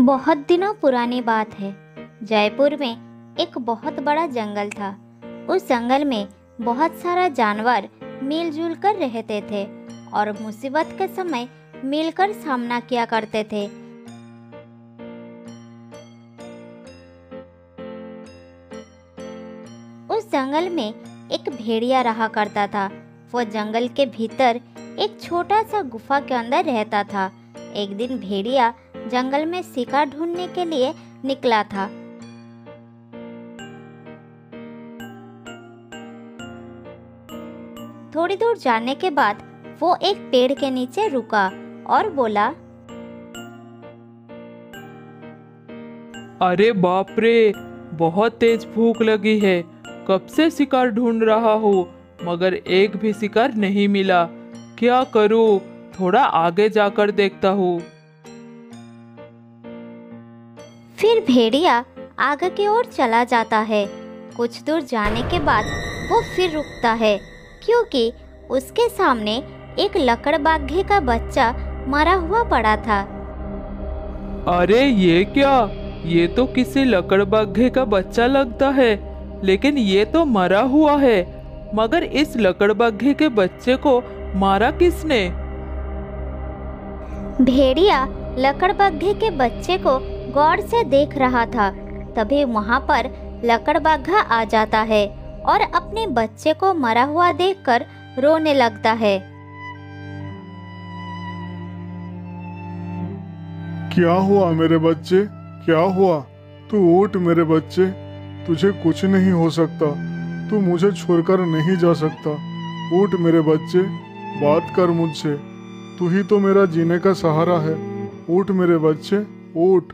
बहुत दिनों पुरानी बात है। जयपुर में एक बहुत बड़ा जंगल था। उस जंगल में बहुत सारा जानवर मिलजुल कर रहते थे और मुसीबत के समय मिलकर सामना किया करते थे। उस जंगल में एक भेड़िया रहा करता था। वो जंगल के भीतर एक छोटा सा गुफा के अंदर रहता था। एक दिन भेड़िया जंगल में शिकार ढूंढने के लिए निकला था। थोड़ी दूर जाने के बाद वो एक पेड़ के नीचे रुका और बोला, अरे बाप रे, बहुत तेज भूख लगी है। कब से शिकार ढूंढ रहा हूँ मगर एक भी शिकार नहीं मिला। क्या करूँ? थोड़ा आगे जाकर देखता हूँ। फिर भेड़िया आगे की ओर चला जाता है। कुछ दूर जाने के बाद वो फिर रुकता है क्योंकि उसके सामने एक लकड़बाघे का बच्चा मरा हुआ पड़ा था। अरे ये क्या? ये तो किसी लकड़बाघे का बच्चा लगता है, लेकिन ये तो मरा हुआ है। मगर इस लकड़बाघे के बच्चे को मारा किसने? भेड़िया लकड़बाघे के बच्चे को गौर से देख रहा था। तभी वहां पर लकड़बाघा आ जाता है और अपने बच्चे को मरा हुआ देखकर रोने लगता है। क्या हुआ मेरे बच्चे? क्या हुआ? तू उठ मेरे बच्चे, तुझे कुछ नहीं हो सकता। तू मुझे छोड़कर नहीं जा सकता। उठ मेरे बच्चे, बात कर मुझसे। तू ही तो मेरा जीने का सहारा है। उठ मेरे बच्चे, उठ।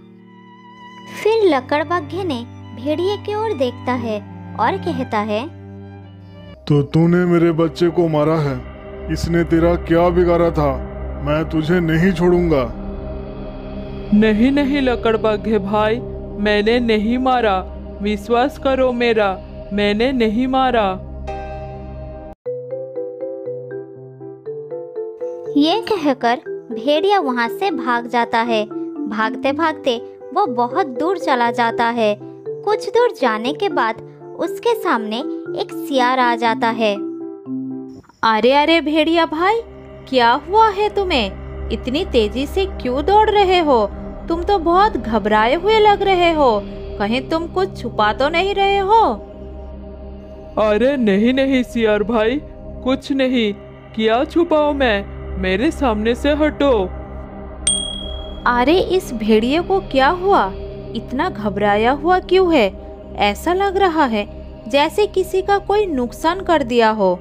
फिर लकड़बाघे ने भेड़िए की ओर देखता है और कहता है, तो तूने मेरे बच्चे को मारा है। इसने तेरा क्या बिगाड़ा था? मैं तुझे नहीं छोड़ूंगा। नहीं नहीं लकड़बाघे भाई, मैंने नहीं मारा। विश्वास करो मेरा, मैंने नहीं मारा। ये कहकर भेड़िया वहां से भाग जाता है। भागते भागते वो बहुत दूर चला जाता है। कुछ दूर जाने के बाद उसके सामने एक सियार आ जाता है। अरे अरे भेड़िया भाई, क्या हुआ है तुम्हें? इतनी तेजी से क्यों दौड़ रहे हो? तुम तो बहुत घबराए हुए लग रहे हो। कहीं तुम कुछ छुपा तो नहीं रहे हो? अरे नहीं नहीं सियार भाई, कुछ नहीं। क्या छुपाऊं मैं? मेरे सामने से हटो। अरे इस भेड़िए को क्या हुआ? इतना घबराया हुआ क्यों है? ऐसा लग रहा है जैसे किसी का कोई नुकसान कर दिया हो।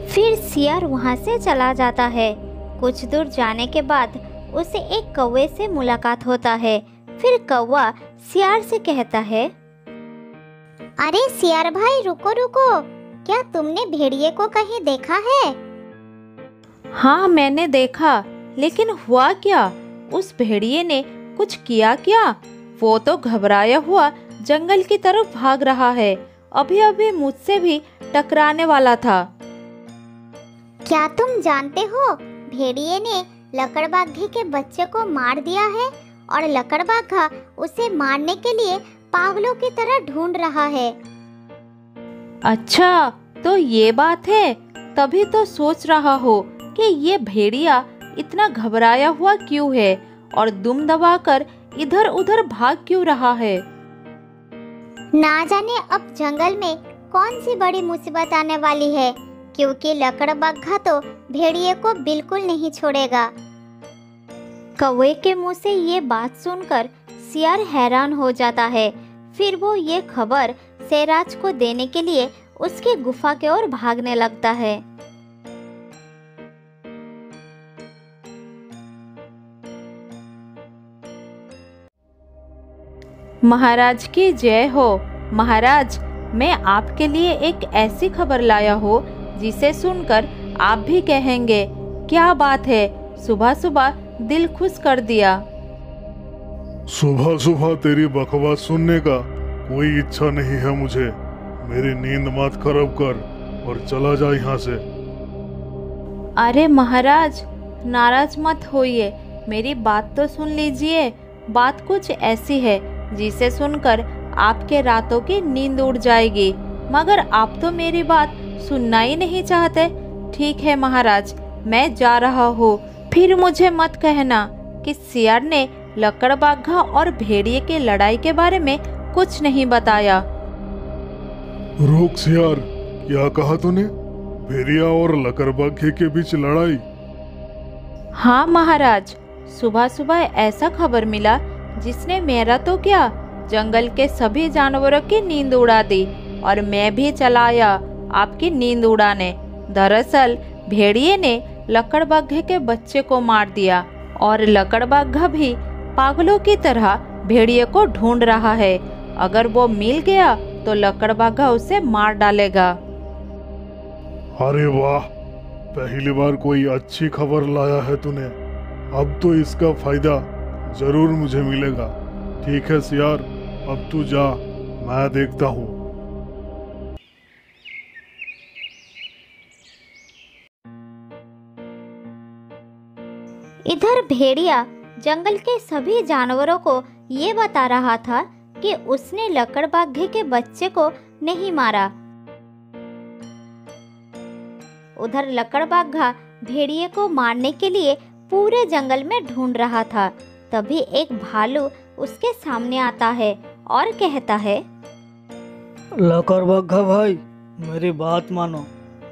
फिर सियार वहां से चला जाता है। कुछ दूर जाने के बाद उसे एक कौवे से मुलाकात होता है। फिर कौवा सियार से कहता है, अरे सियार भाई रुको रुको, क्या तुमने भेड़िए को कहीं देखा है? हाँ मैंने देखा, लेकिन हुआ क्या? उस भेड़िए ने कुछ किया क्या? वो तो घबराया हुआ जंगल की तरफ भाग रहा है। अभी अभी मुझसे भी टकराने वाला था। क्या तुम जानते हो, भेड़िए ने लकड़बाघे के बच्चे को मार दिया है और लकड़बाघा उसे मारने के लिए पागलों की तरह ढूंढ रहा है। अच्छा, तो ये बात है। तभी तो सोच रहा हो कि ये भेड़िया इतना घबराया हुआ क्यों है और दुम दबाकर इधर उधर भाग क्यों रहा है। ना जाने अब जंगल में कौन सी बड़ी मुसीबत आने वाली है, क्योंकि लकड़बाघा तो भेड़िए को बिल्कुल नहीं छोड़ेगा। कौवे के मुंह से ये बात सुनकर सियार हैरान हो जाता है। फिर वो ये खबर शेराज को देने के लिए उसकी गुफा की ओर भागने लगता है। महाराज की जय हो। महाराज, मैं आपके लिए एक ऐसी खबर लाया हूँ जिसे सुनकर आप भी कहेंगे, क्या बात है, सुबह सुबह दिल खुश कर दिया। सुबह सुबह तेरी बकवास सुनने का कोई इच्छा नहीं है मुझे। मेरी नींद मत खराब कर और चला जा यहाँ से। अरे महाराज, नाराज मत होइए, मेरी बात तो सुन लीजिए। बात कुछ ऐसी है जिसे सुनकर आपके रातों की नींद उड़ जाएगी, मगर आप तो मेरी बात सुनना ही नहीं चाहते। ठीक है महाराज, मैं जा रहा हूँ, फिर मुझे मत कहना कि सियार ने लकड़बाघा और भेड़िए की लड़ाई के बारे में कुछ नहीं बताया। रुक सियार, क्या कहा तूने? भेड़िया और लकड़बग्घे के बीच लड़ाई? हाँ महाराज, सुबह सुबह ऐसा खबर मिला जिसने मेरा तो क्या, जंगल के सभी जानवरों की नींद उड़ा दी, और मैं भी चला आया आपकी नींद उड़ाने। दरअसल भेड़िए ने लकड़बग्घे के बच्चे को मार दिया, और लकड़बग्घा भी पागलों की तरह भेड़िए को ढूंढ रहा है। अगर वो मिल गया तो लकड़बग्घा उसे मार डालेगा। अरे वाह, पहली बार कोई अच्छी खबर लाया है तूने। अब तो इसका फायदा जरूर मुझे मिलेगा। ठीक है सियार, अब तू जा, मैं देखता हूँ। इधर भेड़िया जंगल के सभी जानवरों को ये बता रहा था कि उसने लकड़बग्घे के बच्चे को नहीं मारा। उधर लकड़बग्घा भेड़िए को मारने के लिए पूरे जंगल में ढूंढ रहा था। तभी एक भालू उसके सामने आता है और कहता है, लकड़बग्घा भाई, मेरी बात मानो।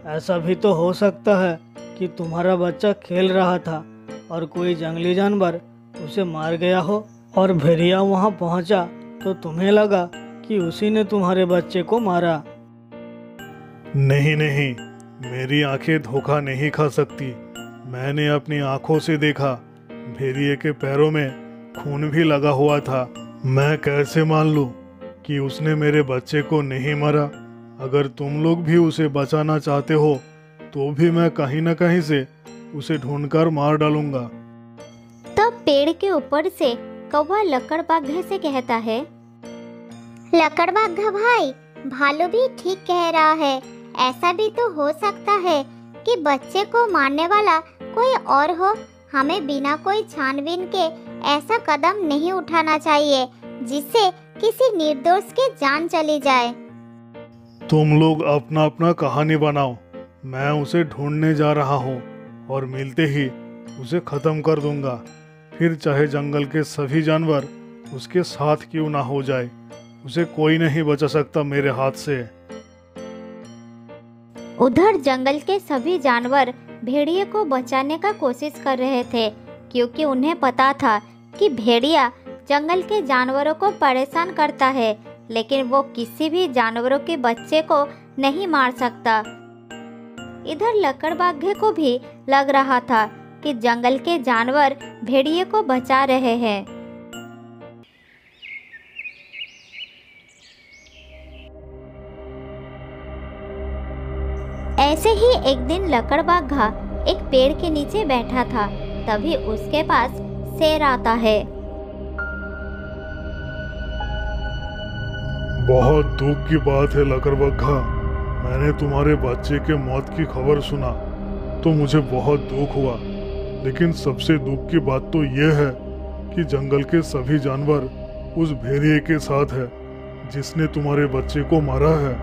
ऐसा भी तो हो सकता है कि तुम्हारा बच्चा खेल रहा था और कोई जंगली जानवर उसे मार गया हो, और भेड़िया वहां पहुंचा तो तुम्हें लगा कि उसी ने तुम्हारे बच्चे को मारा। नहीं नहीं, मेरी आंखें धोखा नहीं खा सकती। मैंने अपनी आंखों से देखा, भेड़िए के पैरों में खून भी लगा हुआ था। मैं कैसे मान लूं कि उसने मेरे बच्चे को नहीं मारा? अगर तुम लोग भी उसे बचाना चाहते हो तो भी मैं कहीं न कहीं से उसे ढूंढकर मार डालूंगा। तब पेड़ के ऊपर से कौवा लकड़बग्घे से कहता है, लकड़बग्घा भाई, भालू भी ठीक कह रहा है। ऐसा भी तो हो सकता है कि बच्चे को मारने वाला कोई और हो। हमें बिना कोई छानबीन के ऐसा कदम नहीं उठाना चाहिए जिससे किसी निर्दोष की जान चली जाए। तुम लोग अपना अपना कहानी बनाओ। मैं उसे ढूंढने जा रहा हूँ और मिलते ही उसे खत्म कर दूंगा। फिर चाहे जंगल के सभी जानवर उसके साथ क्यों ना हो जाए, उसे कोई नहीं बचा सकता मेरे हाथ से। उधर जंगल के सभी जानवर भेड़िए को बचाने का कोशिश कर रहे थे, क्योंकि उन्हें पता था कि भेड़िया जंगल के जानवरों को परेशान करता है, लेकिन वो किसी भी जानवरों के बच्चे को नहीं मार सकता। इधर लकड़बग्घे को भी लग रहा था कि जंगल के जानवर भेड़िए को बचा रहे हैं। ऐसे ही एक दिन लकड़बग्घा एक पेड़ के नीचे बैठा था। तभी उसके पास शेर आता है। बहुत दुख की बात है लकड़बग्घा, मैंने तुम्हारे बच्चे के मौत की खबर सुना तो मुझे बहुत दुख हुआ। लेकिन सबसे दुख की बात तो यह है कि जंगल के सभी जानवर उस भेड़िए के साथ है जिसने तुम्हारे बच्चे को मारा है।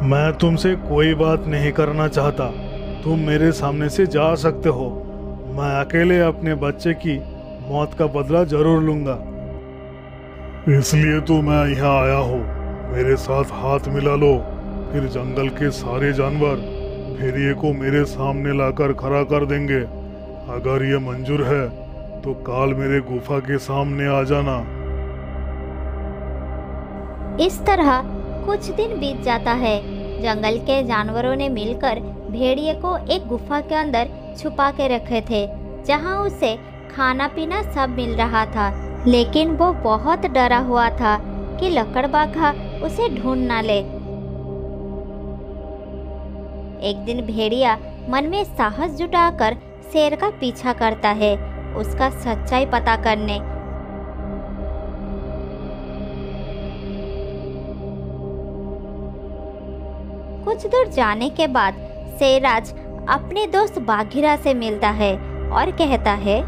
मैं तुमसे कोई बात नहीं करना चाहता, तुम मेरे सामने से जा सकते हो। मैं अकेले अपने बच्चे की मौत का बदला जरूर लूंगा। इसलिए तो मैं यहाँ आया हूँ। मेरे साथ हाथ मिला लो, फिर जंगल के सारे जानवर भेड़िए को मेरे सामने लाकर खड़ा कर देंगे। अगर ये मंजूर है तो काल मेरे गुफा के सामने आ जाना। इस तरह कुछ दिन बीत जाता है। जंगल के जानवरों ने मिलकर भेड़िए को एक गुफा के अंदर छुपा के रखे थे, जहां उसे खाना पीना सब मिल रहा था। लेकिन वो बहुत डरा हुआ था कि लकड़बग्घा उसे ढूंढ ना ले। एक दिन भेड़िया मन में साहस जुटाकर शेर का पीछा करता है, उसका सच्चाई पता करने। कुछ दूर जाने के बाद शेर आज अपने दोस्त बाघीरा से मिलता है और कहता है,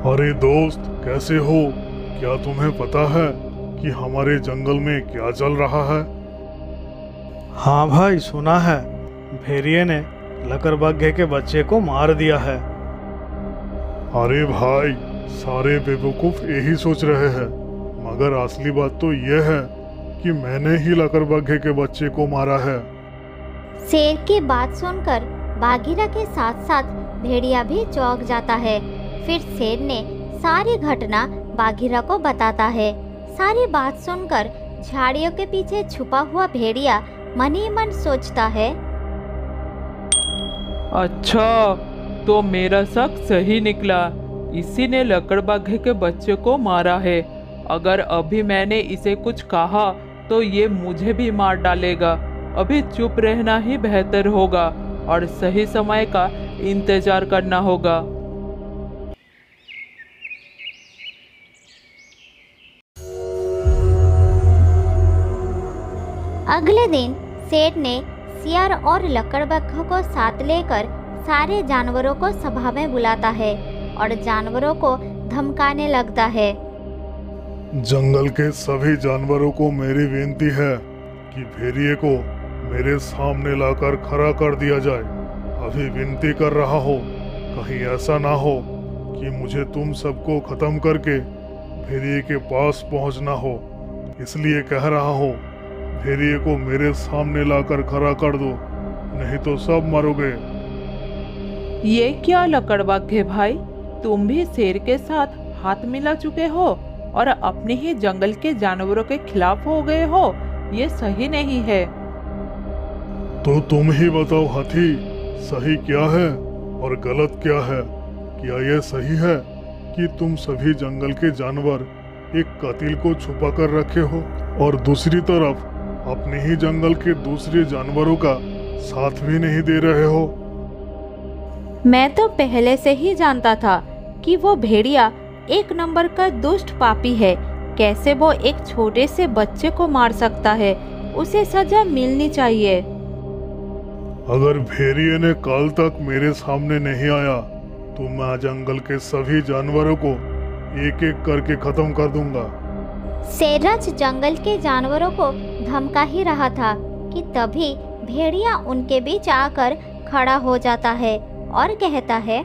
अरे दोस्त, कैसे हो? क्या तुम्हें पता है कि हमारे जंगल में क्या चल रहा है? हाँ भाई, सुना है। भेड़िए ने लकड़बग्घे के बच्चे को मार दिया है। अरे भाई, सारे बेवकूफ यही सोच रहे हैं, मगर असली बात तो यह है कि मैंने ही लकड़बग्घे के बच्चे को मारा है। शेर की बात सुनकर बाघीरा के साथ साथ भेड़िया भी चौंक जाता है। फिर शेर ने सारी घटना बाघीरा को बताता है। सारी बात सुनकर झाड़ियों के पीछे छुपा हुआ भेड़िया मन ही मन सोचता है, अच्छा, तो मेरा शक सही निकला। इसी ने लकड़बग्घे के बच्चे को मारा है। अगर अभी मैंने इसे कुछ कहा तो ये मुझे भी मार डालेगा। अभी चुप रहना ही बेहतर होगा और सही समय का इंतजार करना होगा। अगले दिन शेर ने सियार और लकड़बग्घा को साथ लेकर सारे जानवरों को सभा में बुलाता है और जानवरों को धमकाने लगता है। जंगल के सभी जानवरों को मेरी विनती है कि भेड़िए को मेरे सामने लाकर खड़ा कर दिया जाए। अभी विनती कर रहा हो, कहीं ऐसा ना हो कि मुझे तुम सबको खत्म करके भेड़िए के पास पहुंचना हो। इसलिए कह रहा हो, भेड़िए को मेरे सामने लाकर खड़ा कर दो, नहीं तो सब मरोगे। ये क्या लकड़बग्घे भाई, तुम भी शेर के साथ हाथ मिला चुके हो और अपने ही जंगल के जानवरों के खिलाफ हो गए हो। ये सही नहीं है। तो तुम ही बताओ हाथी, सही क्या है और गलत क्या है? क्या यह सही है कि तुम सभी जंगल के जानवर एक कातिल को छुपा कर रखे हो और दूसरी तरफ अपने ही जंगल के दूसरे जानवरों का साथ भी नहीं दे रहे हो? मैं तो पहले से ही जानता था कि वो भेड़िया एक नंबर का दुष्ट पापी है। कैसे वो एक छोटे से बच्चे को मार सकता है? उसे सजा मिलनी चाहिए। अगर भेड़िए ने कल तक मेरे सामने नहीं आया तो मैं जंगल के सभी जानवरों को एक एक करके खत्म कर दूंगा। शेरराज जंगल के जानवरों को धमका ही रहा था कि तभी भेड़िया उनके बीच आकर खड़ा हो जाता है और कहता है,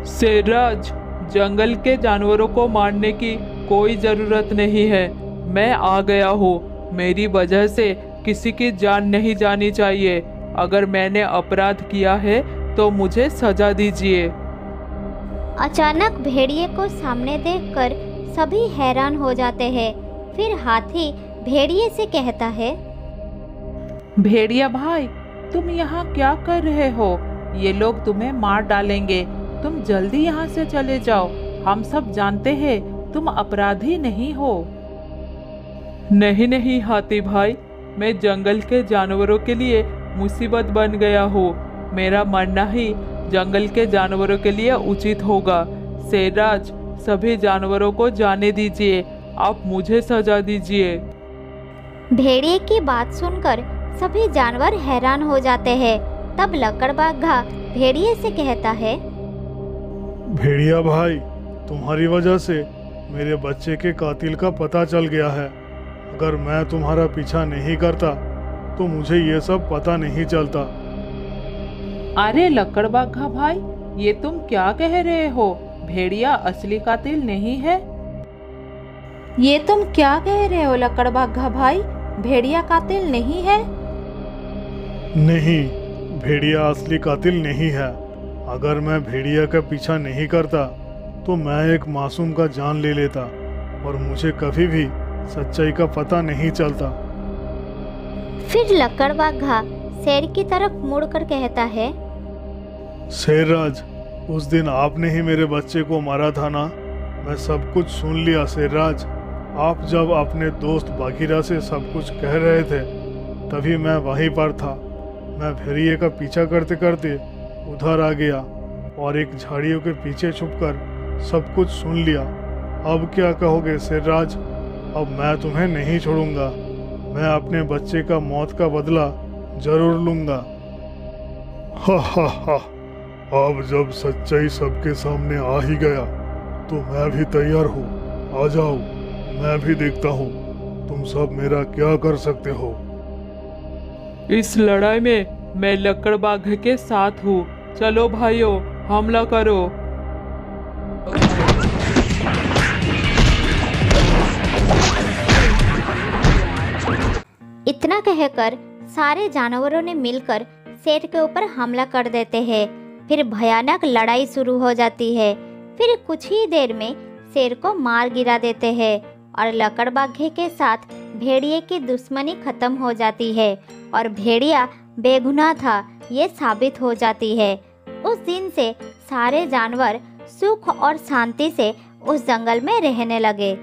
शेरराज, जंगल के जानवरों को मारने की कोई जरूरत नहीं है। मैं आ गया हूँ। मेरी वजह से किसी की जान नहीं जानी चाहिए। अगर मैंने अपराध किया है तो मुझे सजा दीजिए। अचानक भेड़िए को सामने देखकर सभी हैरान हो जाते हैं। फिर हाथी भेड़िए से कहता है, भेड़िया भाई, तुम यहाँ क्या कर रहे हो? ये लोग तुम्हें मार डालेंगे। तुम जल्दी यहाँ से चले जाओ। हम सब जानते हैं तुम अपराधी नहीं हो। नहीं नहीं हाथी भाई, मैं जंगल के जानवरों के लिए मुसीबत बन गया हूँ। मेरा मरना ही जंगल के जानवरों के लिए उचित होगा। शेरराज, सभी जानवरों को जाने दीजिए। आप मुझे सजा दीजिए। भेड़िए की बात सुनकर सभी जानवर हैरान हो जाते हैं। तब लकड़बग्घा भेड़िए से कहता है, भेड़िया भाई, तुम्हारी वजह से मेरे बच्चे के कातिल का पता चल गया है। अगर मैं तुम्हारा पीछा नहीं करता तो मुझे ये सब पता नहीं चलता। अरे लकड़बग्घा भाई, ये तुम क्या कह रहे हो? भेड़िया असली कातिल नहीं है। ये तुम क्या कह रहे हो लकड़बग्घा भाई? भेड़िया कातिल नहीं है। नहीं, भेड़िया असली कातिल नहीं है। अगर मैं भेड़िया का पीछा नहीं करता तो मैं एक मासूम का जान ले लेता और मुझे कभी भी सच्चाई का पता नहीं चलता। फिर लकड़बग्घा शेर की तरफ मुड़कर कहता है, शेरराज, उस दिन आपने ही मेरे बच्चे को मारा था ना? मैं सब कुछ सुन लिया शेरराज। आप जब अपने दोस्त बाघीरा से सब कुछ कह रहे थे तभी मैं वहीं पर था। मैं भेड़िए का पीछा करते करते उधर आ गया और एक झाड़ियों के पीछे छुपकर सब कुछ सुन लिया। अब क्या कहोगे शेरराज? अब मैं तुम्हें नहीं छोड़ूंगा। मैं अपने बच्चे का मौत का बदला जरूर लूंगा। हा हा हा, अब जब सच्चाई सबके सामने आ ही गया तो मैं भी तैयार हूँ। आ जाओ, मैं भी देखता हूँ तुम सब मेरा क्या कर सकते हो। इस लड़ाई में मैं लकड़बाघ के साथ हूँ। चलो भाइयों, हमला करो। इतना कहकर सारे जानवरों ने मिलकर शेर के ऊपर हमला कर देते हैं। फिर भयानक लड़ाई शुरू हो जाती है। फिर कुछ ही देर में शेर को मार गिरा देते हैं और लकड़बाघे के साथ भेड़िए की दुश्मनी खत्म हो जाती है और भेड़िया बेगुनाह था ये साबित हो जाती है। उस दिन से सारे जानवर सुख और शांति से उस जंगल में रहने लगे।